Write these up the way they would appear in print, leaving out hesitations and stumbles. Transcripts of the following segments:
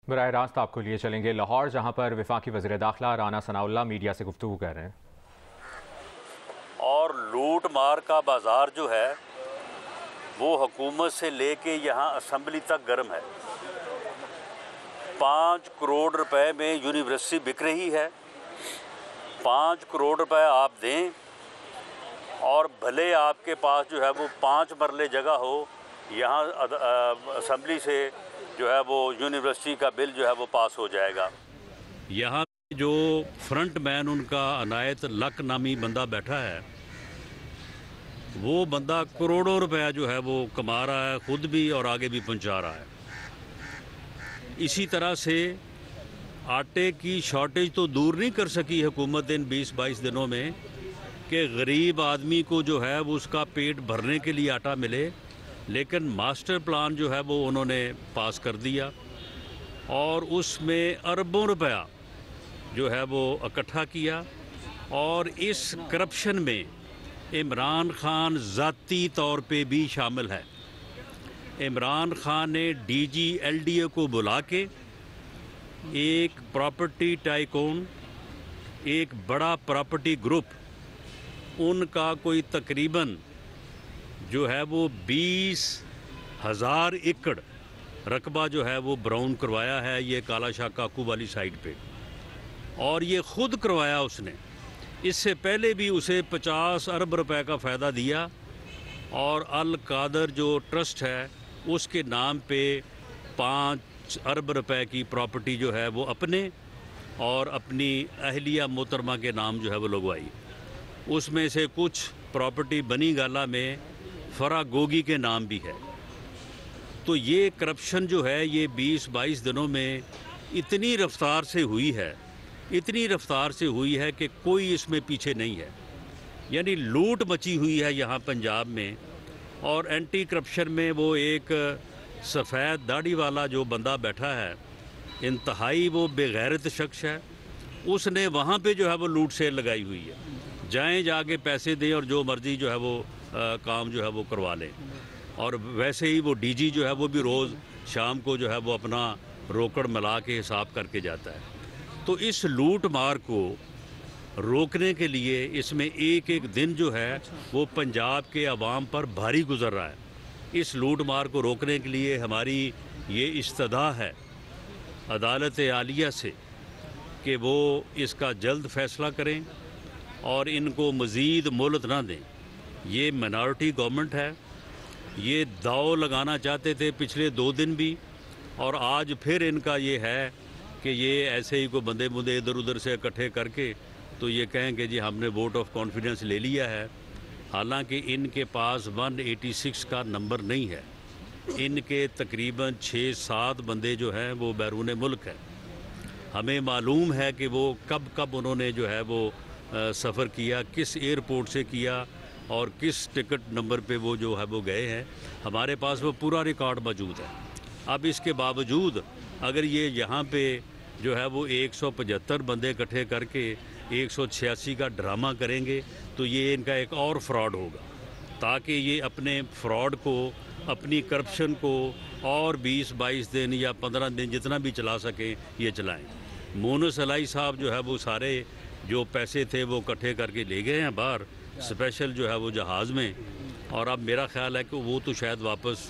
बराह रास्त आपको लिए चलेंगे लाहौर, जहाँ पर वफाकी वज़ीर दाखिला राना सनाउल्लाह मीडिया से गुफ्तगू कर रहे हैं। और लूट मार का बाज़ार जो है वो हुकूमत से लेके यहाँ असम्बली तक गर्म है। 5 करोड़ रुपए में यूनिवर्सिटी बिक रही है। 5 करोड़ रुपए आप दें और भले आपके पास जो है वो 5 मरले जगह हो, यहाँ असम्बली से जो है वो यूनिवर्सिटी का बिल जो है वो पास हो जाएगा। यहाँ जो फ्रंट मैन उनका अनायत लक नामी बंदा बैठा है, वो बंदा करोड़ों रुपया जो है वो कमा रहा है, ख़ुद भी और आगे भी पहुंचा रहा है। इसी तरह से आटे की शॉर्टेज तो दूर नहीं कर सकी हुकूमत इन 20-22 दिनों में कि गरीब आदमी को जो है वो उसका पेट भरने के लिए आटा मिले, लेकिन मास्टर प्लान जो है वो उन्होंने पास कर दिया और उसमें अरबों रुपया जो है वो इकट्ठा किया। और इस करप्शन में इमरान खान ज़ाती तौर पे भी शामिल है। इमरान खान ने डीजी एलडीए को बुला के एक प्रॉपर्टी टाइकून, एक बड़ा प्रॉपर्टी ग्रुप, उनका कोई तकरीबन जो है वो 20,000 एकड़ रकबा जो है वो ब्राउन करवाया है, ये काला शाह काकू वाली साइड पे, और ये ख़ुद करवाया उसने। इससे पहले भी उसे 50 अरब रुपए का फ़ायदा दिया और अल कादर जो ट्रस्ट है उसके नाम पे 5 अरब रुपए की प्रॉपर्टी जो है वो अपने और अपनी अहलिया मोहतरमा के नाम जो है वो लगवाई। उसमें से कुछ प्रॉपर्टी बनी गाला में फरा गोगी के नाम भी है। तो ये करप्शन जो है ये 20-22 दिनों में इतनी रफ्तार से हुई है, इतनी रफ्तार से हुई है कि कोई इसमें पीछे नहीं है। यानी लूट मची हुई है यहाँ पंजाब में। और एंटी करप्शन में वो एक सफ़ेद दाढ़ी वाला जो बंदा बैठा है, इंतहाई वो बेगैरत शख्स है, उसने वहाँ पे जो है वो लूट सेल लगाई हुई है। जाएं जाके पैसे दें और जो मर्ज़ी जो है वो काम जो है वो करवा लें। और वैसे ही वो डीजी जो है वो भी रोज़ शाम को जो है वो अपना रोकड़ मिला के हिसाब करके जाता है। तो इस लूट मार को रोकने के लिए इसमें एक एक दिन जो है वो पंजाब के अवाम पर भारी गुजर रहा है। इस लूट मार को रोकने के लिए हमारी ये इस्तदा है अदालत आलिया से कि वो इसका जल्द फ़ैसला करें और इनको मज़ीद मोहलत ना दें। ये मिनॉरिटी गवर्नमेंट है, ये दाव लगाना चाहते थे पिछले 2 दिन भी, और आज फिर इनका ये है कि ये ऐसे ही को बंदे बुंदे इधर उधर से इकट्ठे करके तो ये कहें कि जी हमने वोट ऑफ कॉन्फिडेंस ले लिया है। हालांकि इनके पास 186 का नंबर नहीं है। इनके तकरीबन 6-7 बंदे जो हैं वो बैरून मुल्क हैं। हमें मालूम है कि वो कब कब उन्होंने जो है वो सफ़र किया, किस एयरपोर्ट से किया और किस टिकट नंबर पे वो जो है वो गए हैं। हमारे पास वो पूरा रिकॉर्ड मौजूद है। अब इसके बावजूद अगर ये यहाँ पे जो है वो 175 बंदे इकट्ठे करके 186 का ड्रामा करेंगे तो ये इनका एक और फ्रॉड होगा, ताकि ये अपने फ्रॉड को, अपनी करप्शन को और 20-22 दिन या 15 दिन जितना भी चला सकें ये चलाएं। मोनस अलाई साहब जो है वो सारे जो पैसे थे वो इकट्ठे करके ले गए हैं बाहर स्पेशल जो है वो जहाज़ में, और अब मेरा ख्याल है कि वो तो शायद वापस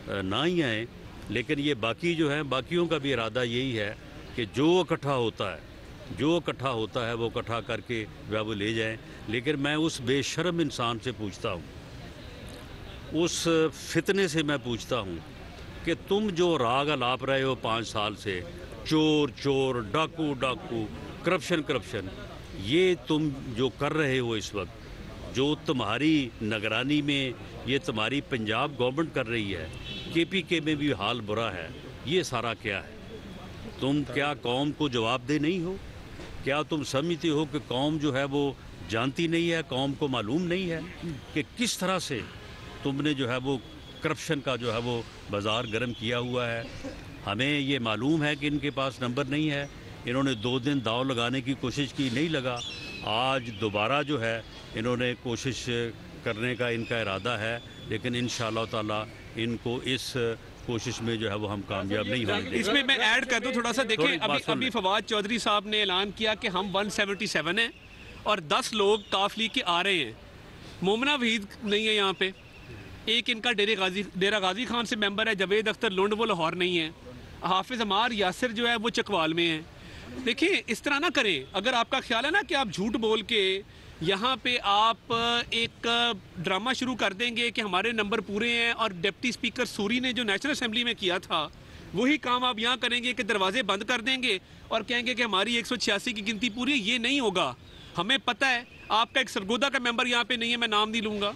ना ही आए। लेकिन ये बाकी जो है, बाकियों का भी इरादा यही है कि जो इकट्ठा होता है, जो इकट्ठा होता है वो इकट्ठा करके वह वो ले जाएं। लेकिन मैं उस बेशर्म इंसान से पूछता हूँ, उस फितने से मैं पूछता हूँ कि तुम जो राग अलाप रहे हो 5 साल से, चोर चोर, डाकू डाकू, करप्शन करप्शन, ये तुम जो कर रहे हो इस वक्त, जो तुम्हारी निगरानी में ये तुम्हारी पंजाब गवर्नमेंट कर रही है, केपीके में भी हाल बुरा है, ये सारा क्या है? तुम क्या कौम को जवाबदेह नहीं हो? क्या तुम समझते हो कि कौम जो है वो जानती नहीं है, कौम को मालूम नहीं है कि किस तरह से तुमने जो है वो करप्शन का जो है वो बाज़ार गर्म किया हुआ है? हमें ये मालूम है कि इनके पास नंबर नहीं है। इन्होंने 2 दिन दाव लगाने की कोशिश की, नहीं लगा। आज दोबारा जो है इन्होंने कोशिश करने का इनका इरादा है, लेकिन इंशाअल्लाह ताला इनको इस कोशिश में जो है वो हम कामयाब नहीं होने देंगे। इसमें मैं ऐड कर दूं थोड़ा सा, थोड़ी देखिए बात सुन अभी लें। फवाद चौधरी साहब ने ऐलान किया कि हम 177 हैं और 10 लोग काफ लीग के आ रहे हैं। मोमना वहीद नहीं है यहाँ पे, एक इनका डेरा गाजी खान से मेंबर है, जावेद अख्तर लुंड वो लाहौर नहीं है, हाफिज अमार यासिर जो है वो चकवाल में है। देखिए इस तरह ना करें, अगर आपका ख्याल है ना कि आप झूठ बोल के यहाँ पे आप एक ड्रामा शुरू कर देंगे कि हमारे नंबर पूरे हैं, और डिप्टी स्पीकर सूरी ने जो नेशनल असेंबली में किया था वही काम आप यहाँ करेंगे कि दरवाजे बंद कर देंगे और कहेंगे कि हमारी 186 की गिनती पूरी है। ये नहीं होगा। हमें पता है आपका एक सरगोदा का मेंबर यहाँ पे नहीं है, मैं नाम नहीं लूँगा,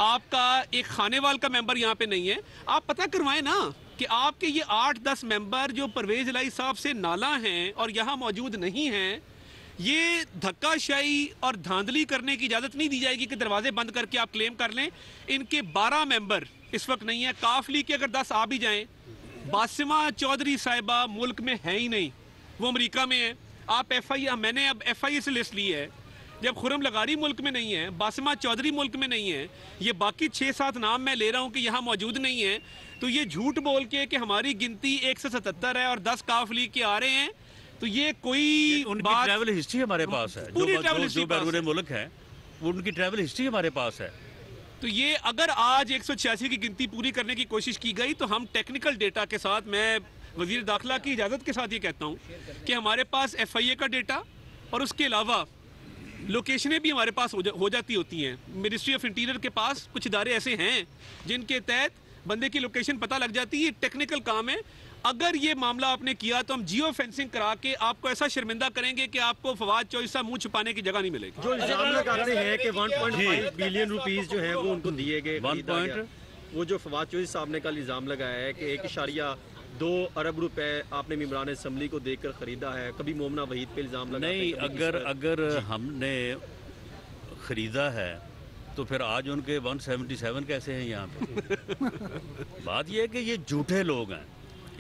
आपका एक खानेवाल का मेंबर यहाँ पे नहीं है। आप पता करवाएं ना कि आपके ये 8-10 मेंबर जो परवेज इलाही साहब से नाला हैं और यहाँ मौजूद नहीं हैं, ये धक्काशाही और धांधली करने की इजाज़त नहीं दी जाएगी कि दरवाजे बंद करके आप क्लेम कर लें। इनके 12 मेंबर इस वक्त नहीं है, काफ लीग के अगर 10 आ भी जाएं, बासिमा चौधरी साहिबा मुल्क में है ही नहीं, वो अमेरिका में है। आप मैंने अब FIA से लिस्ट ली है, जब खुरम लगारी मुल्क में नहीं है, बासिमा चौधरी मुल्क में नहीं है, ये बाकी 6-7 नाम मैं ले रहा हूँ कि यहाँ मौजूद नहीं है, तो ये झूठ बोल के कि हमारी गिनती 177 है और 10 काफ लीग के आ रहे हैं, तो ये कोई उनकी ट्रैवल हिस्ट्री हमारे पास है, जो बैरून मुल्क है वो उनकी ट्रैवल हिस्ट्री हमारे पास है। तो ये अगर आज 186 की गिनती पूरी करने की कोशिश की गई तो हम टेक्निकल डेटा के साथ, मैं वजीर दाखिला की इजाज़त के साथ ये कहता हूँ कि हमारे पास FIA का डेटा और उसके अलावा लोकेशनें भी हमारे पास हो जाती होती हैं। मिनिस्ट्री ऑफ इंटीरियर के पास कुछ इदारे ऐसे हैं जिनके तहत बंदे की लोकेशन पता लग जाती है। ये टेक्निकल काम है। अगर ये मामला आपने किया तो हम जियो फेंसिंग करा के आपको ऐसा शर्मिंदा करेंगे कि आपको फवाद चौधरी साहब मुंह छुपाने की जगह नहीं मिलेगी। जो इल्जाम लगाते हैं कि 1.5 बिलियन रुपीस जो है वो उनको दिए गए, वो जो फवाद चौधरी साहब ने कल इल्जाम लगाया है कि 1.2 अरब रुपए आपने मेंबरान असेंबली को देकर खरीदा है। कभी मोमना वहीद पे इल्जाम लगाते हैं। नहीं, अगर हमने खरीदा है तो फिर आज उनके 177 कैसे हैं यहाँ पे? बात यह है कि ये झूठे लोग हैं,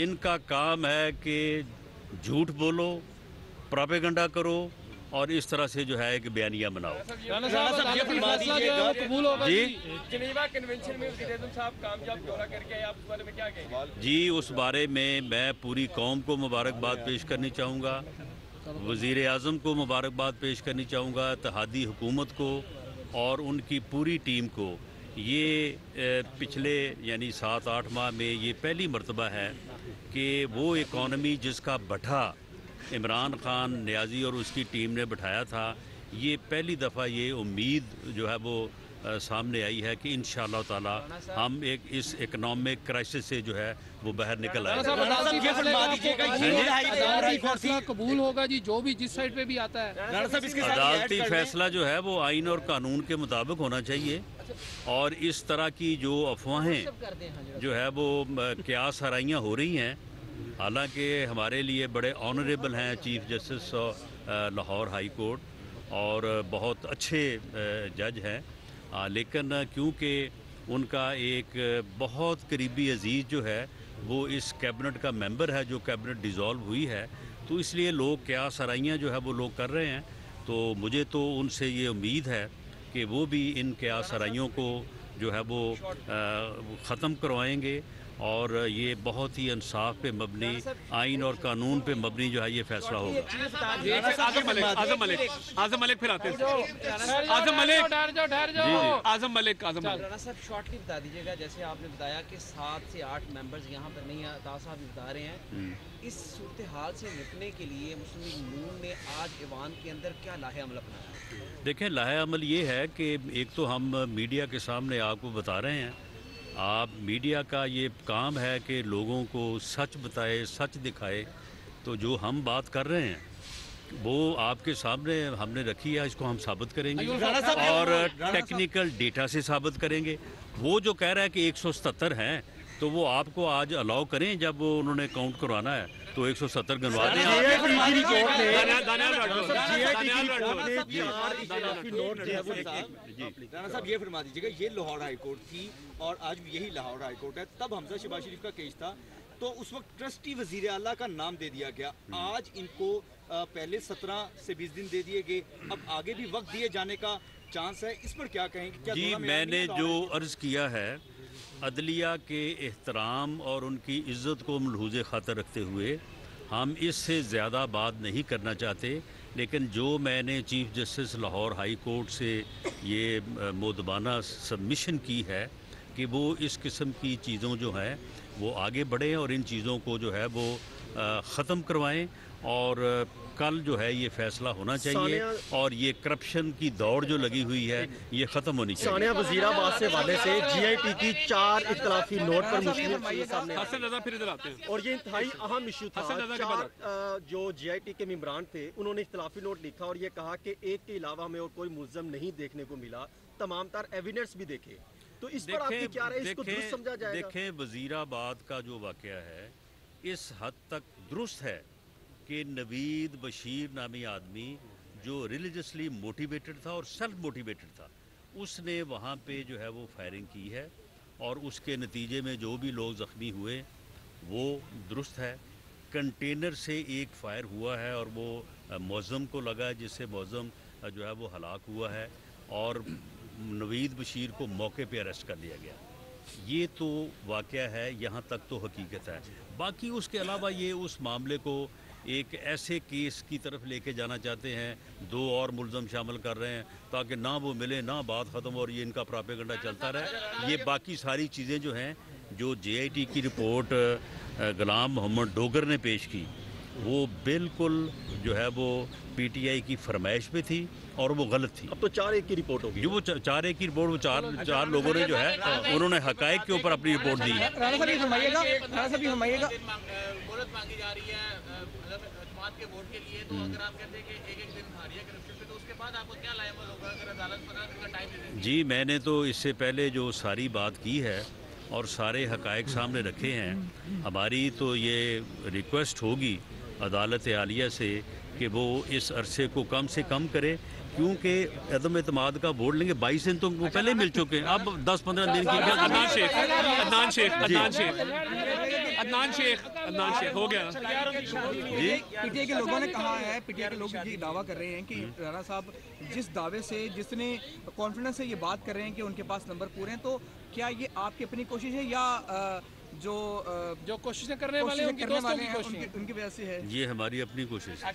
इनका काम है कि झूठ बोलो, प्रोपेगेंडा करो और इस तरह से जो है एक बयानिया बनाओ। जी, उस बारे में मैं पूरी कौम को मुबारकबाद पेश करनी चाहूँगा, वज़ीर आज़म को मुबारकबाद पेश करनी चाहूँगा, इत्तेहादी हुकूमत को और उनकी पूरी टीम को। ये पिछले यानी 7-8 माह में ये पहली मर्तबा है कि वो इकॉनमी जिसका भट्ठा इमरान खान, नियाज़ी और उसकी टीम ने बिठाया था, ये पहली दफ़ा ये उम्मीद जो है वो सामने आई है कि इंशाअल्लाह ताला हम एक इस इकोनॉमिक क्राइसिस से जो है वो बाहर निकल आएंगे। फैसला कबूल होगा जी, जो भी जिस साइड पे भी आता है। अदालती फैसला जो है वो आइन और कानून के मुताबिक होना चाहिए और इस तरह की जो अफवाहें जो है वो क्यास हराइयाँ हो रही हैं, हालांकि हमारे लिए बड़े ऑनरेबल हैं chief justice Lahore high court और बहुत अच्छे जज हैं, लेकिन क्योंकि उनका एक बहुत करीबी अजीज़ जो है वो इस कैबिनेट का मेंबर है, जो कैबिनेट डिज़ोल्व हुई है, तो इसलिए लोग क्या सराइयाँ जो है वो लोग कर रहे हैं। तो मुझे तो उनसे ये उम्मीद है कि वो भी इन क्या सराइयों को जो है वो ख़त्म करवाएंगे और ये बहुत ही इंसाफ पे मबनी, आइन और कानून पे मबनी जो है ये फैसला होगा। आज़म मलिक फिर आते हैं। आज़म मलिक राणा साहब शॉर्टली बता दीजिएगा, जैसे आपने बताया कि 7 से 8 मेंबर्स यहाँ पर नहीं, ताज साहब बता रहे हैं, इस सूरत हाल से निपटने के लिए मुस्लिम लीग नून ने आज ईवान के अंदर क्या लाहे अमल अपनाया? देखें, लाहे अमल ये है कि एक तो हम मीडिया के सामने आपको बता रहे हैं, आप मीडिया का ये काम है कि लोगों को सच बताए, सच दिखाए। तो जो हम बात कर रहे हैं वो आपके सामने हमने रखी है, इसको हम साबित करेंगे और टेक्निकल डेटा से साबित करेंगे। वो जो कह रहा है कि 177 हैं, तो वो आपको आज अलाउ करें, जब वो उन्होंने काउंट करवाना है तो 170 गिनवा दें। राणा साहब ये फरमा दीजिएगा, ये लाहौर हाई कोर्ट थी और आज भी यही लाहौर हाई कोर्ट है, तब हमजा शहबाज शरीफ का केस था तो उस वक्त ट्रस्टी वजीर आला का नाम दे दिया गया। आज इनको पहले 17 से 20 दिन दे दिए गए, अब आगे भी वक्त दिए जाने का चांस है, इस पर क्या कहेंगे? क्या जी, मैंने जो अर्ज किया है अदलिया के एहतराम और उनकी इज़्ज़त को मलहूज़ ख़ातर रखते हुए हम इससे ज़्यादा बात नहीं करना चाहते, लेकिन जो मैंने chief justice Lahore high court से ये मोदबाना सबमिशन की है कि वो इस किस्म की चीज़ों जो हैं वो आगे बढ़ें और इन चीज़ों को जो है वो ख़त्म करवाएं, और कल जो है ये फैसला होना चाहिए और ये करप्शन की दौड़ जो लगी हुई है ये ख़त्म होनी चाहिए। सानिया वज़ीराबाद से वाले से GIT की 4 इख्तलाफी नोट पर मुस्लिम सामने हसन रज़ा फिर इधर आते हैं। और ये इंतहाई अहम इशू था। 4 जो GIT के मेंबरान थे उन्होंने इख्तलाफी नोट लिखा और ये कहा कि एक के अलावा हमें और कोई मुल्ज़म नहीं देखने को मिला, तमाम तर एविडेंस भी देखे। तो इस पर आपकी क्या राय, इसको दुरुस्त समझा जाएगा? देखें, वज़ीराबाद का जो वाक़या है इस हद तक दुरुस्त है कि नवीद बशीर नामी आदमी जो रिलीजियसली मोटिवेटेड था और सेल्फ मोटिवेटेड था, उसने वहाँ पे जो है वो फायरिंग की है और उसके नतीजे में जो भी लोग ज़ख्मी हुए वो दुरुस्त है। कंटेनर से एक फायर हुआ है और वो मौज़म को लगा, जिससे मौज़म जो है वो हलाक हुआ है और नवीद बशीर को मौके पे अरेस्ट कर लिया गया। ये तो वाक़या है, यहाँ तक तो हकीकत है। बाकी उसके अलावा ये उस मामले को एक ऐसे केस की तरफ लेके जाना चाहते हैं, 2 और मुल्ज़म शामिल कर रहे हैं ताकि ना वो मिले ना बात ख़त्म और ये इनका प्रोपेगेंडा चलता रहे। ये बाकी सारी चीज़ें जो हैं, जो JIT की रिपोर्ट गुलाम मोहम्मद डोगर ने पेश की, वो बिल्कुल जो है वो PTI की फरमाइश पे थी और वो गलत थी। अब तो 4-1 की रिपोर्ट होगी। जो वो 4-1 की रिपोर्ट, वो चार लोगों ने जो है उन्होंने हकायक के ऊपर अपनी रिपोर्ट दी है। राणा साहब फरमाइएगा मोहलत मांगी जा रही है मतलब एतमाद के वोट के लिए, तो अगर आप कहते हैं कि एक दिन हारी है करप्शन पे, तो उसके बाद आपको क्या लायक होगा अगर अदालत पर टाइम दे देगी? जी, मैंने तो इससे पहले जो सारी बात की है और सारे हकायक सामने रखे हैं। हमारी तो ये रिक्वेस्ट होगी अदालत आलिया से कि वो इस अरसे को कम से कम करे, क्योंकि अदम एतमाद का वोट लेंगे 22 दिन तो वो पहले मिल चुके हैं, अब 10-15 दिन की क्या। अदनान शेख हो गया जी। PTI के लोगों ने कहा है, PTI के लोग ये दावा कर रहे हैं कि राणा साहब जिस दावे से, जिसने कॉन्फिडेंस से ये बात कर रहे हैं कि उनके पास नंबर पूरे हैं, तो क्या ये आपकी अपनी कोशिश है या जो कोशिशें करने वाले हैं उनकी दोस्तों की कोशिश, उनकी वजह से है? ये हमारी अपनी कोशिश है।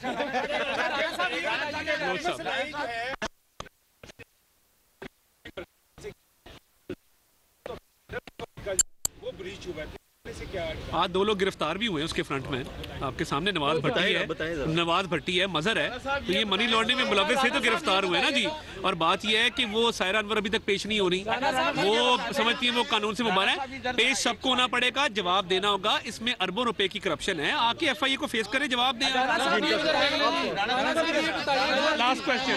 आज 2 लोग गिरफ्तार भी हुए हैं उसके फ्रंट में, आपके सामने नवाज भट्टी है, मजहर है, तो ये मनी लॉन्ड्रिंग में मुलव्विस से तो गिरफ्तार हुए ना जी। और बात ये है कि वो सायरा अनवर अभी तक पेश नहीं हो रही, वो समझती है वो कानून से मुबारक है, पेश सबको होना पड़ेगा, जवाब देना होगा। इसमें अरबों रुपए की करप्शन है, आके FIA को फेस करे, जवाब दें। Last question.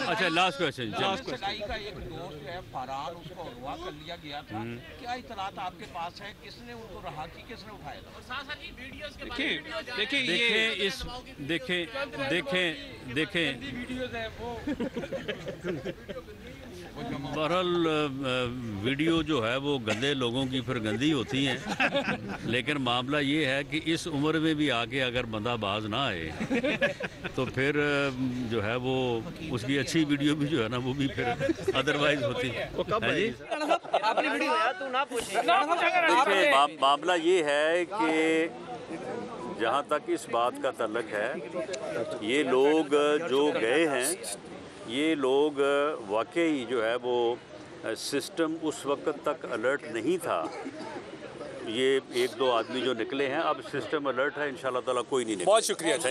अच्छा, लास्ट क्वेश्चन। का एक दोस्त है फरहान, उसको अगवा कर लिया गया था, क्या इत्तलात आपके पास है? किसने उनको रहा की, किसने उठाया था? और साथ साथ वीडियोस के देखें बहरहाल वीडियो जो है वो गंदे लोगों की फिर गंदी होती हैं, लेकिन मामला ये है कि इस उम्र में भी आके अगर बंदा बाज ना आए तो फिर जो है वो उसकी अच्छी वीडियो भी जो है ना वो भी फिर अदरवाइज होती है। देखिए, मामला ये है कि जहाँ तक इस बात का तल्लक है, ये लोग जो गए हैं, ये लोग वाकई जो है वो सिस्टम उस वक्त तक अलर्ट नहीं था। ये 1-2 आदमी जो निकले हैं, अब सिस्टम अलर्ट है, इंशाल्लाह ताला कोई नहीं निकले। बहुत शुक्रिया।